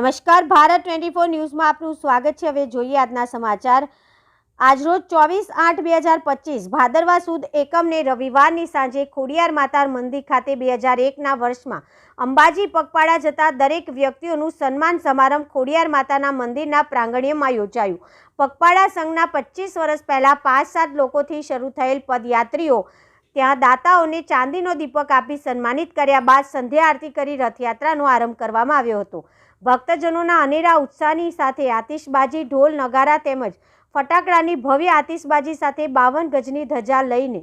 નમસ્કાર, ભારત 24 ન્યૂઝમાં આપનું સ્વાગત છે। હવે જોઈએ આજના સમાચાર। આજરોજ 24/8/2025 ભાદરવા સુદ એકમને રવિવારની સાંજે ખોડિયાર માતા મંદિર ખાતે 2001ના વર્ષમાં અંબાજી પગપાળા જતા દરેક વ્યક્તિઓનું સન્માન સમારંભ ખોડિયાર માતાના મંદિરના પ્રાંગણમાં યોજાયું। પગપાળા સંઘના 25 વર્ષ પહેલા 5-7 લોકોથી શરૂ થયેલ પદયાત્રીઓ ત્યાં દાતાઓને ચાંદીનો દીપક આપી સન્માનિત કર્યા બાદ સંધ્યા આરતી કરી રથયાત્રાનો આરંભ કરવામાં આવ્યો હતો। ભક્તજનોના અનેરા ઉત્સાહની સાથે આતિશબાજી, ઢોલ, નગારા તેમજ ફટાકડાની ભવ્ય આતિશબાજી સાથે 52 ગજની ધજા લઈને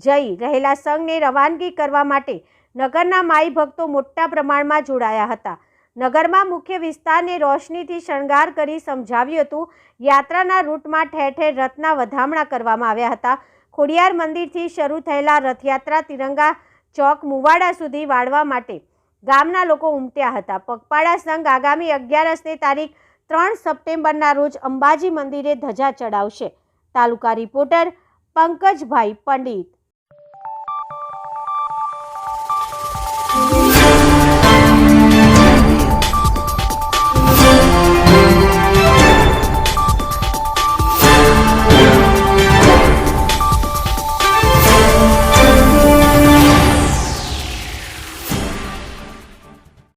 જઈ રહેલા સંઘને રવાનગી કરવા માટે નગરના માઈ ભક્તો મોટા પ્રમાણમાં જોડાયા હતા। નગરમાં મુખ્ય વિસ્તારને રોશનીથી શણગાર કરી સમજાવ્યું હતું। યાત્રાના રૂટમાં ઠેર ઠેર રથના વધામણા કરવામાં આવ્યા હતા। ખોડિયાર મંદિરથી શરૂ થયેલા રથયાત્રા તિરંગા ચોક મુવાડા સુધી વાળવા માટે ગામના લોકો ઉમટ્યા હતા। પગપાળા સંઘ આગામી 11 તારીખ 3 સપ્ટેમ્બરના રોજ અંબાજી મંદિરે ધજા ચડાવશે। તાલુકા રિપોર્ટર પંકજભાઈ પંડિત।